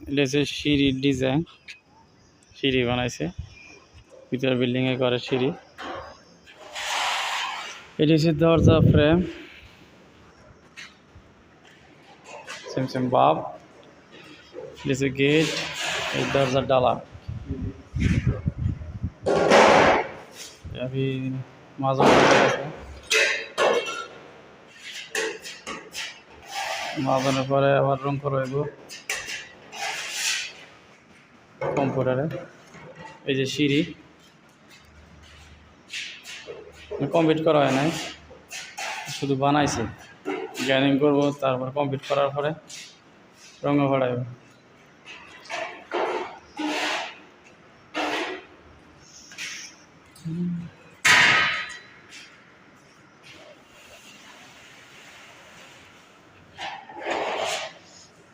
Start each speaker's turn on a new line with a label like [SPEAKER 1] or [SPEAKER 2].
[SPEAKER 1] এটা হচ্ছে সিঁড়ির ডিজাইন, সিঁড়ি বানাইছে ভিতরে বিল্ডিংয়ে করে সিঁড়ি। এটি হচ্ছে দরজা ফ্রেম, সেম সেম বাব। এটা হচ্ছে গেট, এই দরজার ডালা। अभी মাজন মাজনের পরে আবার রং করা হইব কম্পিউটারে। এই যে সিঁড়ি কমপ্লিট করা হয় নাই, শুধু বানাইছে। গ্যানিং করবো, তারপর কমপ্লিট করার পরে রঙ ভরাইব।